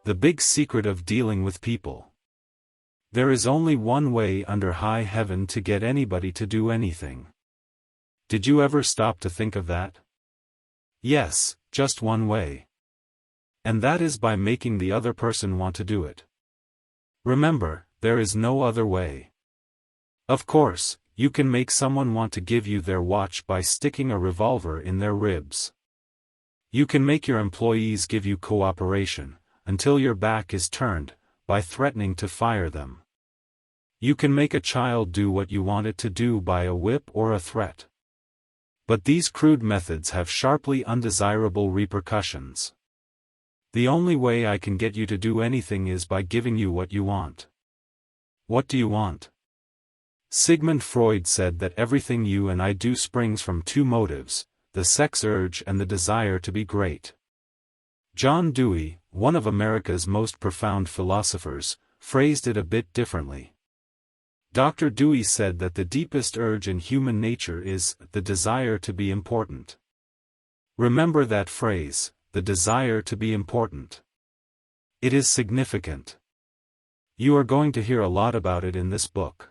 The big secret of dealing with people. There is only one way under high heaven to get anybody to do anything. Did you ever stop to think of that? Yes, just one way. And that is by making the other person want to do it. Remember, there is no other way. Of course, you can make someone want to give you their watch by sticking a revolver in their ribs. You can make your employees give you cooperation, until your back is turned, by threatening to fire them. You can make a child do what you want it to do by a whip or a threat. But these crude methods have sharply undesirable repercussions. The only way I can get you to do anything is by giving you what you want. What do you want? Sigmund Freud said that everything you and I do springs from two motives, the sex urge and the desire to be great. John Dewey, one of America's most profound philosophers, phrased it a bit differently. Dr. Dewey said that the deepest urge in human nature is the desire to be important. Remember that phrase, the desire to be important. It is significant. You are going to hear a lot about it in this book.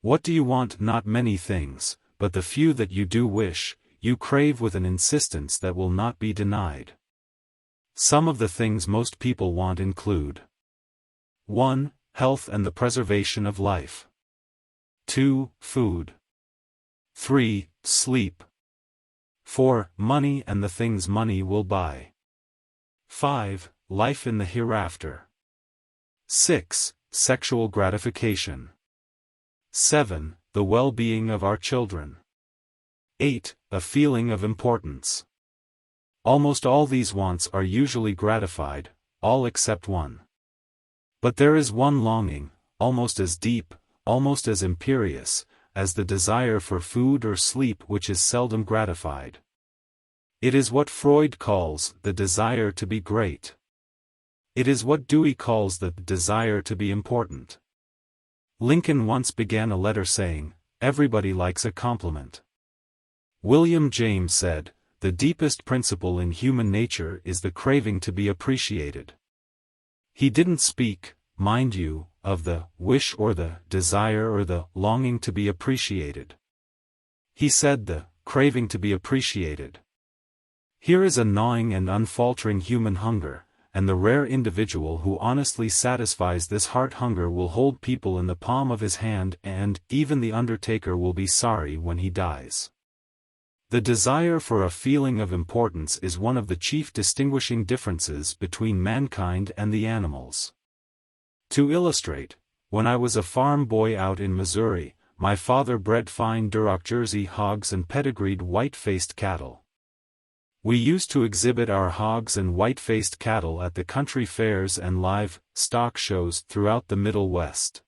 What do you want? Not many things, but the few that you do wish, you crave with an insistence that will not be denied. Some of the things most people want include 1. Health and the preservation of life. 2. Food. 3. Sleep. 4. Money and the things money will buy. 5. Life in the hereafter. 6. Sexual gratification. 7. The well-being of our children. 8. A feeling of importance. Almost all these wants are usually gratified, all except one. But there is one longing, almost as deep, almost as imperious, as the desire for food or sleep, which is seldom gratified. It is what Freud calls the desire to be great. It is what Dewey calls the desire to be important. Lincoln once began a letter saying, "Everybody likes a compliment." William James said, "The deepest principle in human nature is the craving to be appreciated." He didn't speak, mind you, of the wish or the desire or the longing to be appreciated. He said the craving to be appreciated. Here is a gnawing and unfaltering human hunger, and the rare individual who honestly satisfies this heart hunger will hold people in the palm of his hand, and even the undertaker will be sorry when he dies. The desire for a feeling of importance is one of the chief distinguishing differences between mankind and the animals. To illustrate, when I was a farm boy out in Missouri, my father bred fine Duroc Jersey hogs and pedigreed white-faced cattle. We used to exhibit our hogs and white-faced cattle at the country fairs and live stock shows throughout the Middle West.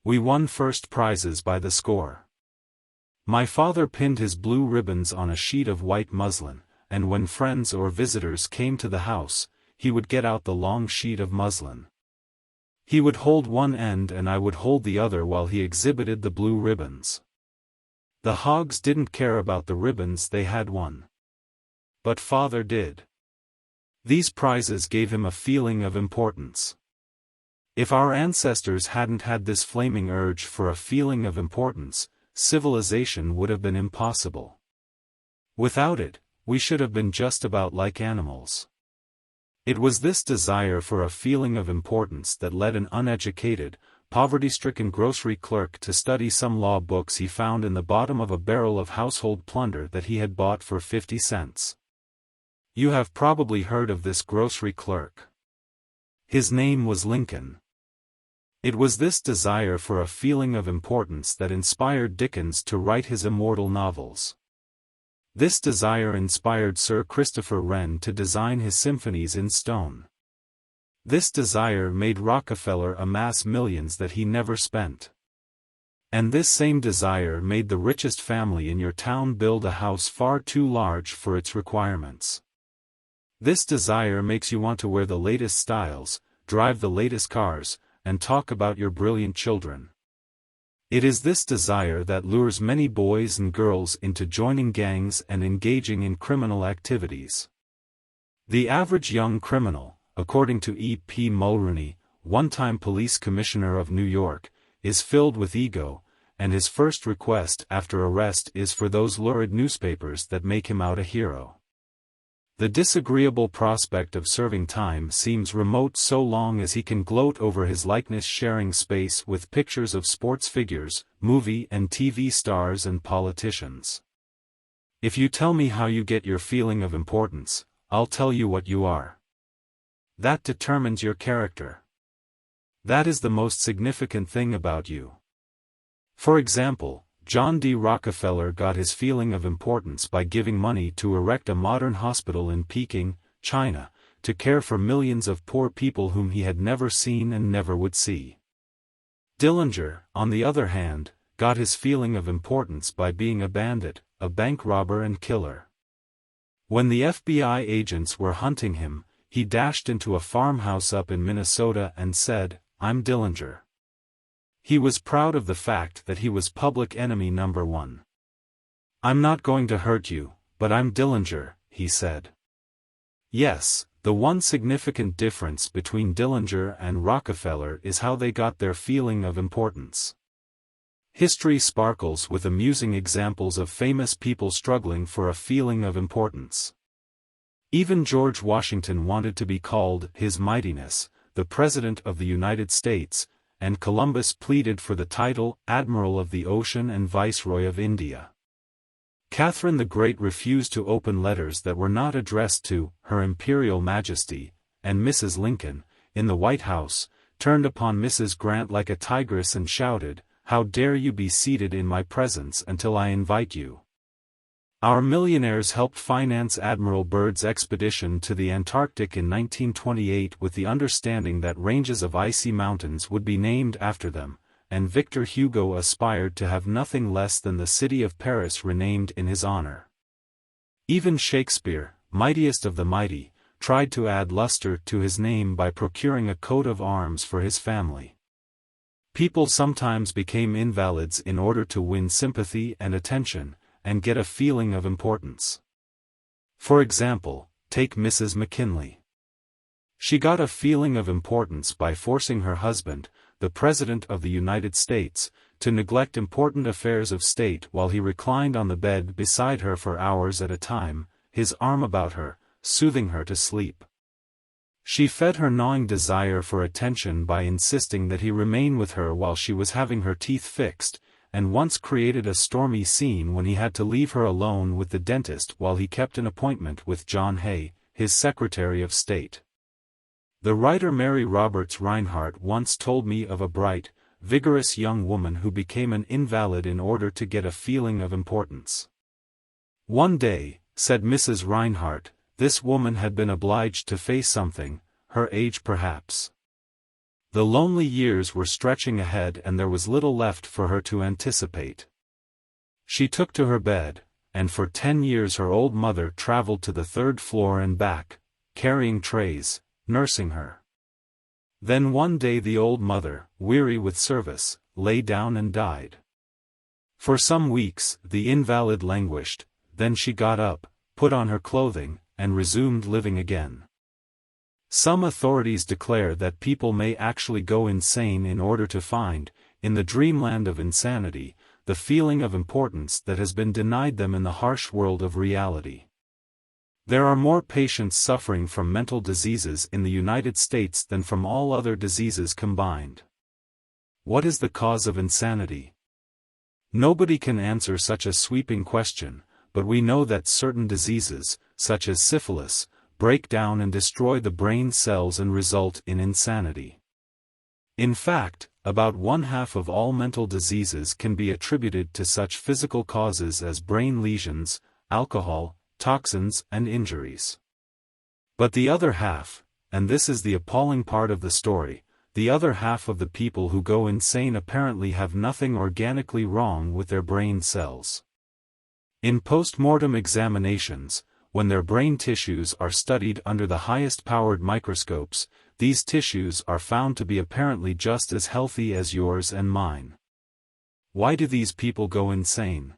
We won first prizes by the score. My father pinned his blue ribbons on a sheet of white muslin, and when friends or visitors came to the house, he would get out the long sheet of muslin. He would hold one end and I would hold the other while he exhibited the blue ribbons. The hogs didn't care about the ribbons they had won. But father did. These prizes gave him a feeling of importance. If our ancestors hadn't had this flaming urge for a feeling of importance, civilization would have been impossible. Without it, we should have been just about like animals. It was this desire for a feeling of importance that led an uneducated, poverty-stricken grocery clerk to study some law books he found in the bottom of a barrel of household plunder that he had bought for 50 cents. You have probably heard of this grocery clerk. His name was Lincoln. It was this desire for a feeling of importance that inspired Dickens to write his immortal novels. This desire inspired Sir Christopher Wren to design his symphonies in stone. This desire made Rockefeller amass millions that he never spent. And this same desire made the richest family in your town build a house far too large for its requirements. This desire makes you want to wear the latest styles, drive the latest cars, and talk about your brilliant children. It is this desire that lures many boys and girls into joining gangs and engaging in criminal activities. The average young criminal, according to E.P.Mulrooney, one-time police commissioner of New York, is filled with ego, and his first request after arrest is for those lurid newspapers that make him out a hero. The disagreeable prospect of serving time seems remote so long as he can gloat over his likeness sharing space with pictures of sports figures, movie and TV stars and politicians. If you tell me how you get your feeling of importance, I'll tell you what you are. That determines your character. That is the most significant thing about you. For example, John D. Rockefeller got his feeling of importance by giving money to erect a modern hospital in Peking, China, to care for millions of poor people whom he had never seen and never would see. Dillinger, on the other hand, got his feeling of importance by being a bandit, a bank robber and killer. When the FBI agents were hunting him, he dashed into a farmhouse up in Minnesota and said, "I'm Dillinger." He was proud of the fact that he was public enemy number one. "I'm not going to hurt you, but I'm Dillinger," he said. Yes, the one significant difference between Dillinger and Rockefeller is how they got their feeling of importance. History sparkles with amusing examples of famous people struggling for a feeling of importance. Even George Washington wanted to be called His Mightiness, the President of the United States, and Columbus pleaded for the title Admiral of the Ocean and Viceroy of India. Catherine the Great refused to open letters that were not addressed to Her Imperial Majesty, and Mrs. Lincoln, in the White House, turned upon Mrs. Grant like a tigress and shouted, "How dare you be seated in my presence until I invite you?" Our millionaires helped finance Admiral Byrd's expedition to the Antarctic in 1928 with the understanding that ranges of icy mountains would be named after them, and Victor Hugo aspired to have nothing less than the city of Paris renamed in his honor. Even Shakespeare, mightiest of the mighty, tried to add luster to his name by procuring a coat of arms for his family. People sometimes became invalids in order to win sympathy and attention, and get a feeling of importance. For example, take Mrs. McKinley. She got a feeling of importance by forcing her husband, the President of the United States, to neglect important affairs of state while he reclined on the bed beside her for hours at a time, his arm about her, soothing her to sleep. She fed her gnawing desire for attention by insisting that he remain with her while she was having her teeth fixed, and once created a stormy scene when he had to leave her alone with the dentist while he kept an appointment with John Hay, his Secretary of State. The writer Mary Roberts Rinehart once told me of a bright, vigorous young woman who became an invalid in order to get a feeling of importance. One day, said Mrs. Rinehart, this woman had been obliged to face something, her age perhaps. The lonely years were stretching ahead and there was little left for her to anticipate. She took to her bed, and for 10 years her old mother traveled to the 3rd floor and back, carrying trays, nursing her. Then one day the old mother, weary with service, lay down and died. For some weeks the invalid languished, then she got up, put on her clothing, and resumed living again. Some authorities declare that people may actually go insane in order to find, in the dreamland of insanity, the feeling of importance that has been denied them in the harsh world of reality. There are more patients suffering from mental diseases in the United States than from all other diseases combined. What is the cause of insanity? Nobody can answer such a sweeping question, but we know that certain diseases, such as syphilis, break down and destroy the brain cells and result in insanity. In fact, about 1/2 of all mental diseases can be attributed to such physical causes as brain lesions, alcohol, toxins and injuries. But the other half, and this is the appalling part of the story, the other half of the people who go insane apparently have nothing organically wrong with their brain cells. In post-mortem examinations, when their brain tissues are studied under the highest-powered microscopes, these tissues are found to be apparently just as healthy as yours and mine. Why do these people go insane?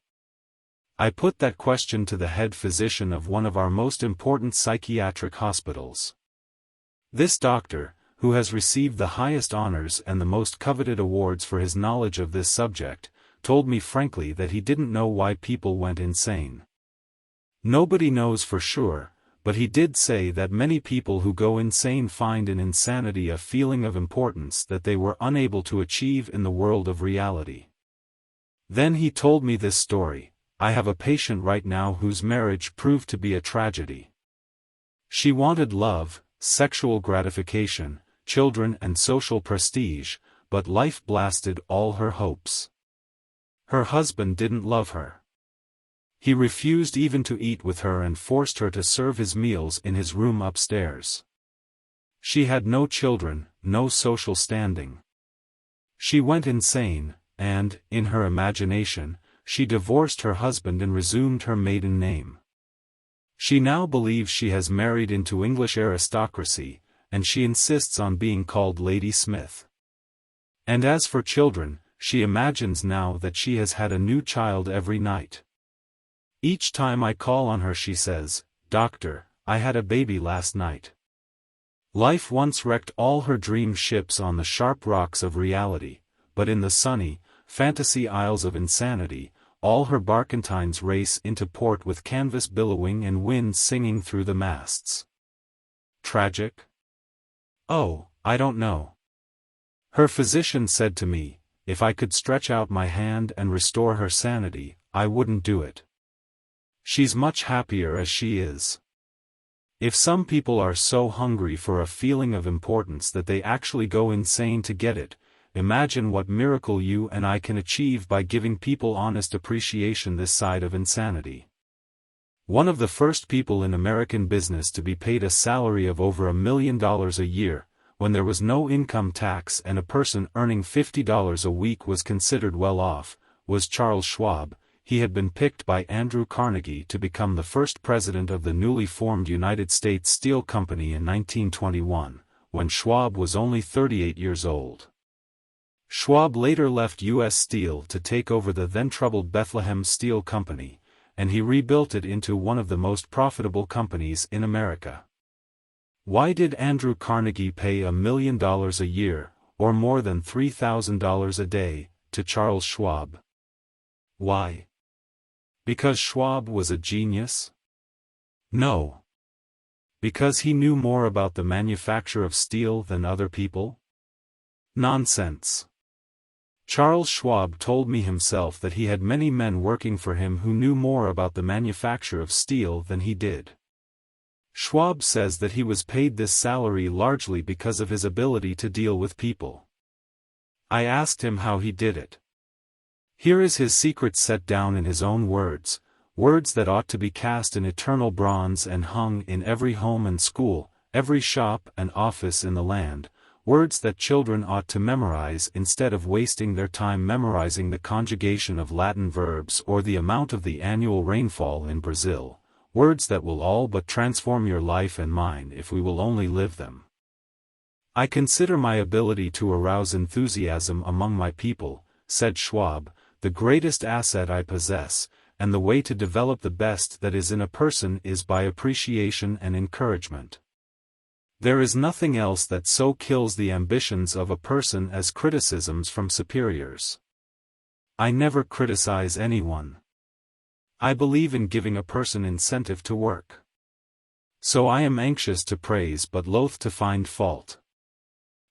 I put that question to the head physician of one of our most important psychiatric hospitals. This doctor, who has received the highest honors and the most coveted awards for his knowledge of this subject, told me frankly that he didn't know why people went insane. Nobody knows for sure, but he did say that many people who go insane find in insanity a feeling of importance that they were unable to achieve in the world of reality. Then he told me this story: I have a patient right now whose marriage proved to be a tragedy. She wanted love, sexual gratification, children and social prestige, but life blasted all her hopes. Her husband didn't love her. He refused even to eat with her and forced her to serve his meals in his room upstairs. She had no children, no social standing. She went insane, and, in her imagination, she divorced her husband and resumed her maiden name. She now believes she has married into English aristocracy, and she insists on being called Lady Smith. And as for children, she imagines now that she has had a new child every night. Each time I call on her she says, "Doctor, I had a baby last night." Life once wrecked all her dream ships on the sharp rocks of reality, but in the sunny, fantasy isles of insanity, all her barkentines race into port with canvas billowing and wind singing through the masts. Tragic? Oh, I don't know. Her physician said to me, if I could stretch out my hand and restore her sanity, I wouldn't do it. She's much happier as she is. If some people are so hungry for a feeling of importance that they actually go insane to get it, imagine what miracle you and I can achieve by giving people honest appreciation this side of insanity. One of the first people in American business to be paid a salary of over $1 million a year, when there was no income tax and a person earning $50 a week was considered well off, was Charles Schwab. He had been picked by Andrew Carnegie to become the first president of the newly formed United States Steel Company in 1921, when Schwab was only 38 years old. Schwab later left U.S. Steel to take over the then-troubled Bethlehem Steel Company, and he rebuilt it into one of the most profitable companies in America. Why did Andrew Carnegie pay $1 million a year, or more than $3,000 a day, to Charles Schwab? Why? Because Schwab was a genius? No. Because he knew more about the manufacture of steel than other people? Nonsense. Charles Schwab told me himself that he had many men working for him who knew more about the manufacture of steel than he did. Schwab says that he was paid this salary largely because of his ability to deal with people. I asked him how he did it. Here is his secret set down in his own words, words that ought to be cast in eternal bronze and hung in every home and school, every shop and office in the land, words that children ought to memorize instead of wasting their time memorizing the conjugation of Latin verbs or the amount of the annual rainfall in Brazil, words that will all but transform your life and mine if we will only live them. I consider my ability to arouse enthusiasm among my people, said Schwab, the greatest asset I possess, and the way to develop the best that is in a person is by appreciation and encouragement. There is nothing else that so kills the ambitions of a person as criticisms from superiors. I never criticize anyone. I believe in giving a person incentive to work. So I am anxious to praise but loath to find fault.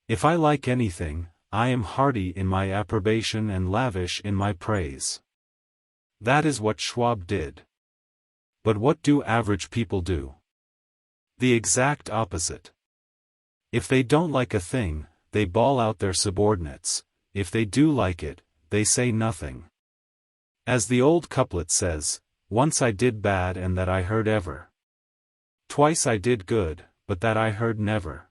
If I like anything, I am hearty in my approbation and lavish in my praise. That is what Schwab did. But what do average people do? The exact opposite. If they don't like a thing, they bawl out their subordinates. If they do like it, they say nothing. As the old couplet says, once I did bad and that I heard ever. Twice I did good, but that I heard never.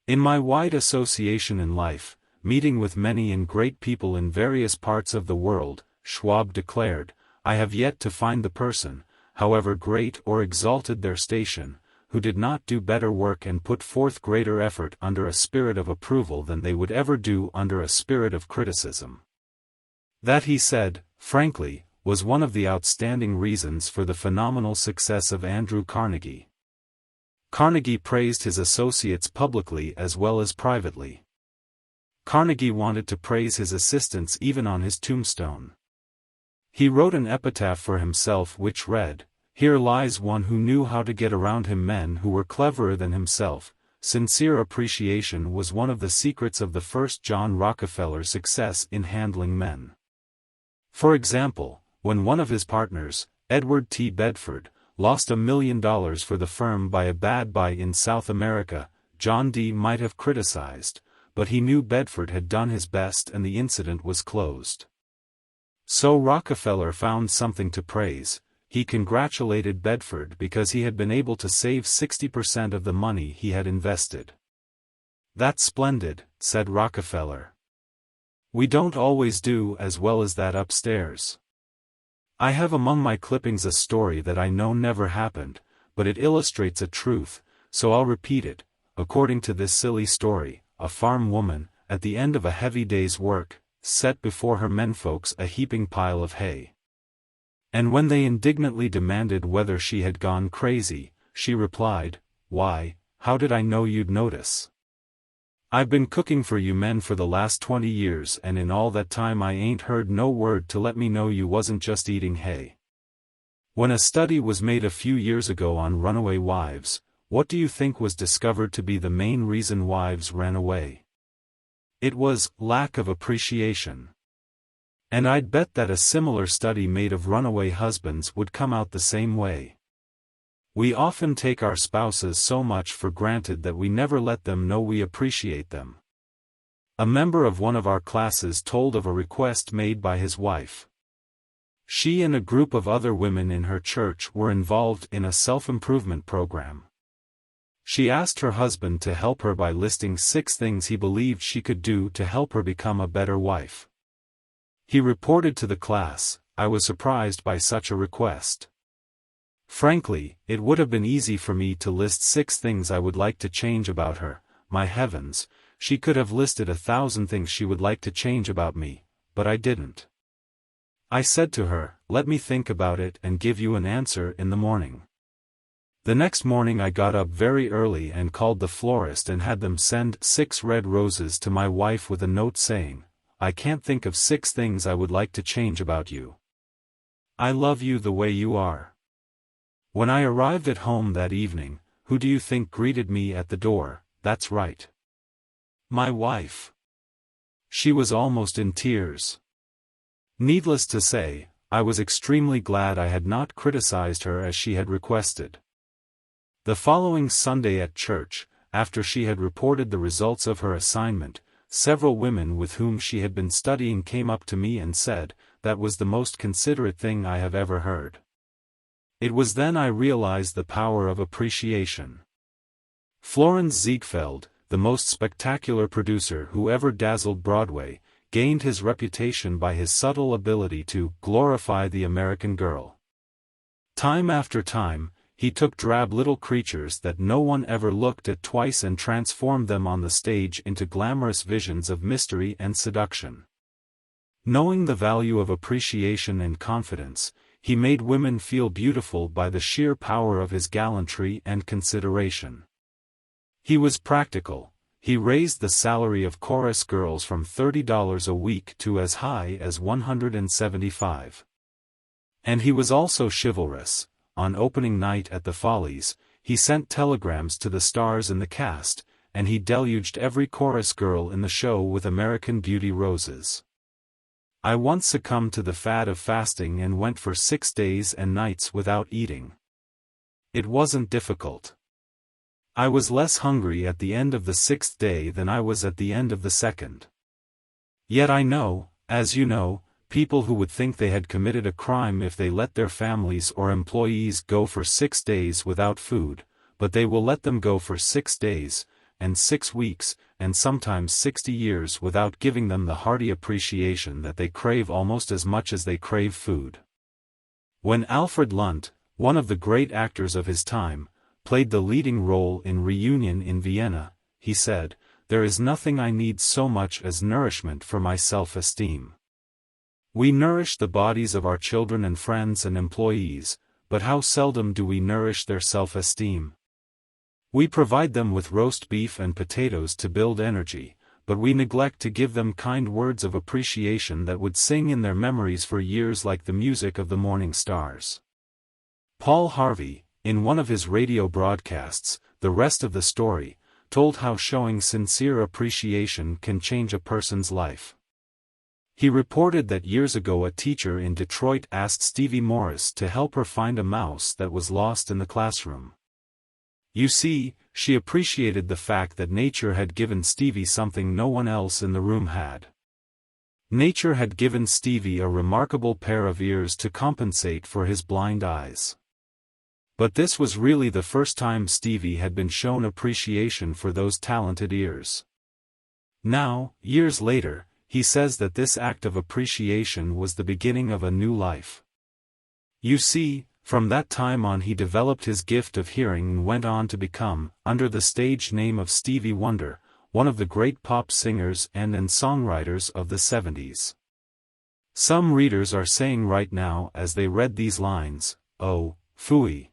In my wide association in life, meeting with many and great people in various parts of the world, Schwab declared, I have yet to find the person, however great or exalted their station, who did not do better work and put forth greater effort under a spirit of approval than they would ever do under a spirit of criticism. That, he said, frankly, was one of the outstanding reasons for the phenomenal success of Andrew Carnegie. Carnegie praised his associates publicly as well as privately. Carnegie wanted to praise his assistants even on his tombstone. He wrote an epitaph for himself which read, "Here lies one who knew how to get around him men who were cleverer than himself." Sincere appreciation was one of the secrets of the first John Rockefeller's success in handling men. For example, when one of his partners, Edward T. Bedford, lost $1 million for the firm by a bad buy in South America, John D. might have criticized, but he knew Bedford had done his best and the incident was closed. So Rockefeller found something to praise. He congratulated Bedford because he had been able to save 60% of the money he had invested. "That's splendid," said Rockefeller. "We don't always do as well as that upstairs." I have among my clippings a story that I know never happened, but it illustrates a truth, so I'll repeat it. According to this silly story, a farm woman, at the end of a heavy day's work, set before her menfolks a heaping pile of hay. And when they indignantly demanded whether she had gone crazy, she replied, "Why, how did I know you'd notice? I've been cooking for you men for the last 20 years and in all that time I ain't heard no word to let me know you wasn't just eating hay." When a study was made a few years ago on runaway wives, what do you think was discovered to be the main reason wives ran away? It was lack of appreciation. And I'd bet that a similar study made of runaway husbands would come out the same way. We often take our spouses so much for granted that we never let them know we appreciate them. A member of one of our classes told of a request made by his wife. She and a group of other women in her church were involved in a self-improvement program. She asked her husband to help her by listing 6 things he believed she could do to help her become a better wife. He reported to the class, "I was surprised by such a request. Frankly, it would have been easy for me to list 6 things I would like to change about her. My heavens, she could have listed 1,000 things she would like to change about me, but I didn't. I said to her, 'Let me think about it and give you an answer in the morning.' The next morning I got up very early and called the florist and had them send 6 red roses to my wife with a note saying, 'I can't think of 6 things I would like to change about you. I love you the way you are.' When I arrived at home that evening, who do you think greeted me at the door? That's right. My wife. She was almost in tears. Needless to say, I was extremely glad I had not criticized her as she had requested. The following Sunday at church, after she had reported the results of her assignment, several women with whom she had been studying came up to me and said, "That was the most considerate thing I have ever heard." It was then I realized the power of appreciation. Florenz Ziegfeld, the most spectacular producer who ever dazzled Broadway, gained his reputation by his subtle ability to glorify the American girl. Time after time, he took drab little creatures that no one ever looked at twice and transformed them on the stage into glamorous visions of mystery and seduction. Knowing the value of appreciation and confidence, he made women feel beautiful by the sheer power of his gallantry and consideration. He was practical. He raised the salary of chorus girls from $30 a week to as high as $175. And he was also chivalrous. On opening night at the Follies, he sent telegrams to the stars in the cast, and he deluged every chorus girl in the show with American Beauty roses. I once succumbed to the fad of fasting and went for 6 days and nights without eating. It wasn't difficult. I was less hungry at the end of the 6th day than I was at the end of the 2nd. Yet I know, as you know, people who would think they had committed a crime if they let their families or employees go for 6 days without food, but they will let them go for 6 days, and 6 weeks, and sometimes 60 years without giving them the hearty appreciation that they crave almost as much as they crave food. When Alfred Lunt, one of the great actors of his time, played the leading role in Reunion in Vienna, he said, "There is nothing I need so much as nourishment for my self-esteem." We nourish the bodies of our children and friends and employees, but how seldom do we nourish their self-esteem? We provide them with roast beef and potatoes to build energy, but we neglect to give them kind words of appreciation that would sing in their memories for years like the music of the morning stars. Paul Harvey, in one of his radio broadcasts, The Rest of the Story, told how showing sincere appreciation can change a person's life. He reported that years ago a teacher in Detroit asked Stevie Morris to help her find a mouse that was lost in the classroom. You see, she appreciated the fact that nature had given Stevie something no one else in the room had. Nature had given Stevie a remarkable pair of ears to compensate for his blind eyes. But this was really the first time Stevie had been shown appreciation for those talented ears. Now, years later, he says that this act of appreciation was the beginning of a new life. You see, from that time on he developed his gift of hearing and went on to become, under the stage name of Stevie Wonder, one of the great pop singers and songwriters of the 70s. Some readers are saying right now as they read these lines, "Oh, phooey.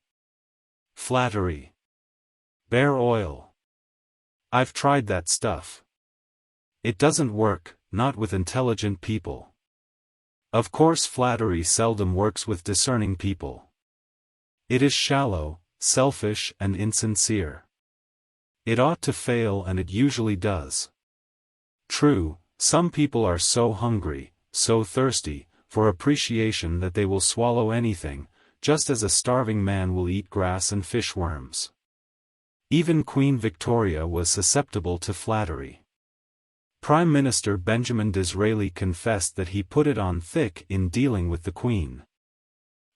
Flattery. Bear oil. I've tried that stuff. It doesn't work, not with intelligent people. Of course flattery seldom works with discerning people. It is shallow, selfish and insincere. It ought to fail and it usually does. True, some people are so hungry, so thirsty, for appreciation that they will swallow anything, just as a starving man will eat grass and fish worms. Even Queen Victoria was susceptible to flattery. Prime Minister Benjamin Disraeli confessed that he put it on thick in dealing with the Queen.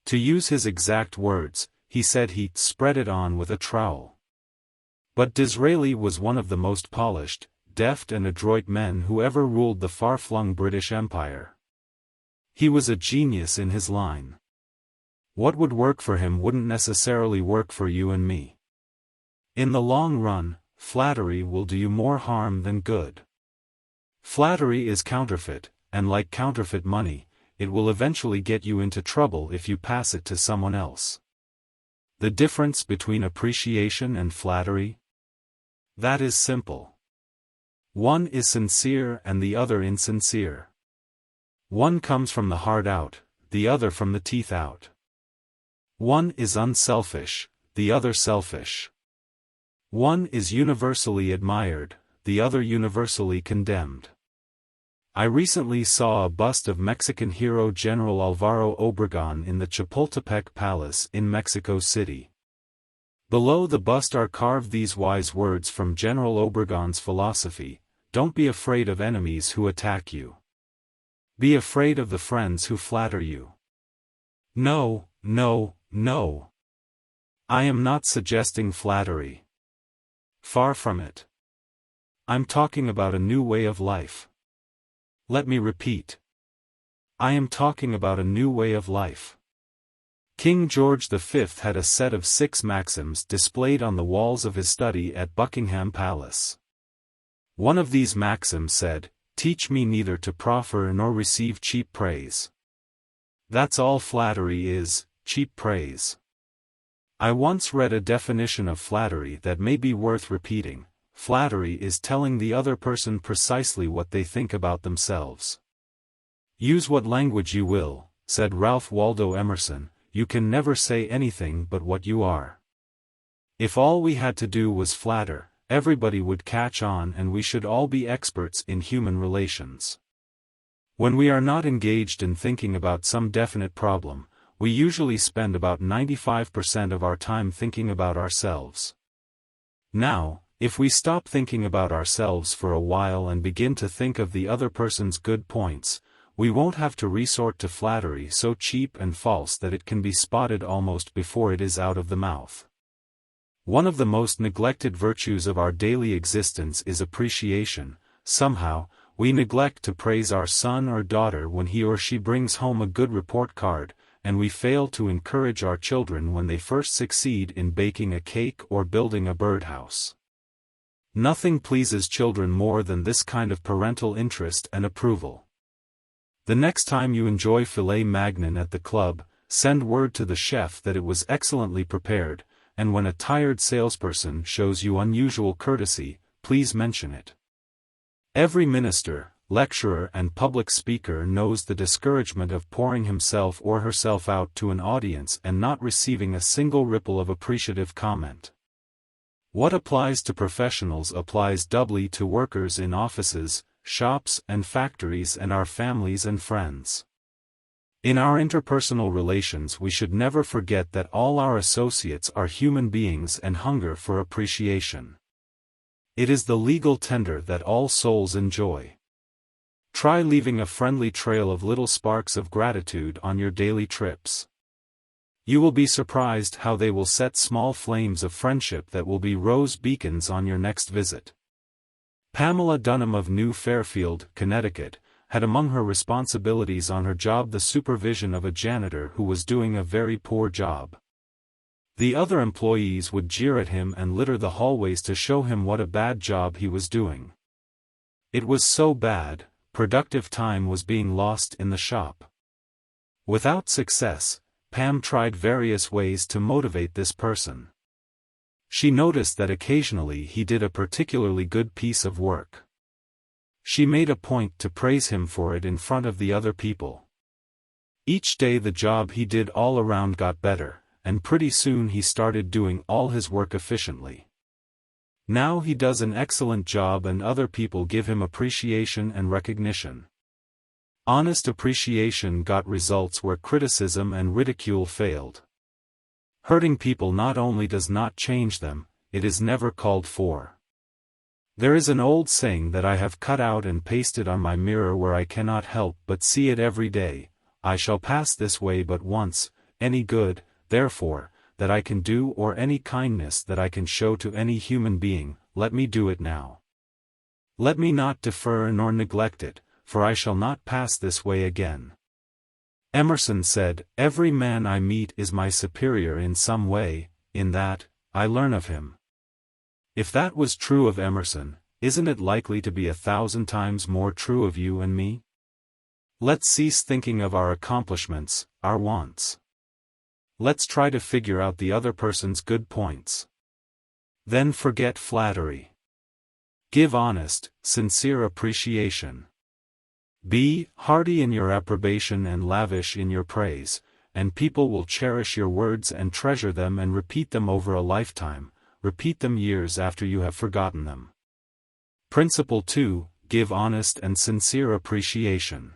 To use his exact words, he said he spread it on with a trowel. But Disraeli was one of the most polished, deft and adroit men who ever ruled the far-flung British Empire. He was a genius in his line. What would work for him wouldn't necessarily work for you and me. In the long run, flattery will do you more harm than good. Flattery is counterfeit, and like counterfeit money, it will eventually get you into trouble if you pass it to someone else. The difference between appreciation and flattery? That is simple. One is sincere and the other insincere. One comes from the heart out, the other from the teeth out. One is unselfish, the other selfish. One is universally admired, the other universally condemned. I recently saw a bust of Mexican hero General Alvaro Obregón in the Chapultepec Palace in Mexico City. Below the bust are carved these wise words from General Obregón's philosophy: don't be afraid of enemies who attack you. Be afraid of the friends who flatter you. No, no, no. I am not suggesting flattery. Far from it. I'm talking about a new way of life. Let me repeat. I am talking about a new way of life. King George V had a set of 6 maxims displayed on the walls of his study at Buckingham Palace. One of these maxims said, "Teach me neither to proffer nor receive cheap praise." That's all flattery is, cheap praise. I once read a definition of flattery that may be worth repeating. Flattery is telling the other person precisely what they think about themselves. Use what language you will, said Ralph Waldo Emerson, you can never say anything but what you are. If all we had to do was flatter, everybody would catch on and we should all be experts in human relations. When we are not engaged in thinking about some definite problem, we usually spend about 95% of our time thinking about ourselves. Now, if we stop thinking about ourselves for a while and begin to think of the other person's good points, we won't have to resort to flattery so cheap and false that it can be spotted almost before it is out of the mouth. One of the most neglected virtues of our daily existence is appreciation. Somehow, we neglect to praise our son or daughter when he or she brings home a good report card, and we fail to encourage our children when they first succeed in baking a cake or building a birdhouse. Nothing pleases children more than this kind of parental interest and approval. The next time you enjoy filet mignon at the club, send word to the chef that it was excellently prepared, and when a tired salesperson shows you unusual courtesy, please mention it. Every minister, lecturer and public speaker knows the discouragement of pouring himself or herself out to an audience and not receiving a single ripple of appreciative comment. What applies to professionals applies doubly to workers in offices, shops and factories and our families and friends. In our interpersonal relations we should never forget that all our associates are human beings and hunger for appreciation. It is the legal tender that all souls enjoy. Try leaving a friendly trail of little sparks of gratitude on your daily trips. You will be surprised how they will set small flames of friendship that will be rose beacons on your next visit. Pamela Dunham of New Fairfield, Connecticut, had among her responsibilities on her job the supervision of a janitor who was doing a very poor job. The other employees would jeer at him and litter the hallways to show him what a bad job he was doing. It was so bad, productive time was being lost in the shop. Without success, Pam tried various ways to motivate this person. She noticed that occasionally he did a particularly good piece of work. She made a point to praise him for it in front of the other people. Each day the job he did all around got better, and pretty soon he started doing all his work efficiently. Now he does an excellent job and other people give him appreciation and recognition. Honest appreciation got results where criticism and ridicule failed. Hurting people not only does not change them, it is never called for. There is an old saying that I have cut out and pasted on my mirror where I cannot help but see it every day: I shall pass this way but once, any good, therefore, that I can do or any kindness that I can show to any human being, let me do it now. Let me not defer nor neglect it, for I shall not pass this way again. Emerson said, "Every man I meet is my superior in some way, in that, I learn of him." If that was true of Emerson, isn't it likely to be 1,000 times more true of you and me? Let's cease thinking of our accomplishments, our wants. Let's try to figure out the other person's good points. Then forget flattery. Give honest, sincere appreciation. Be hearty in your approbation and lavish in your praise, and people will cherish your words and treasure them and repeat them over a lifetime. Repeat them years after you have forgotten them. Principle 2: Give honest and sincere appreciation.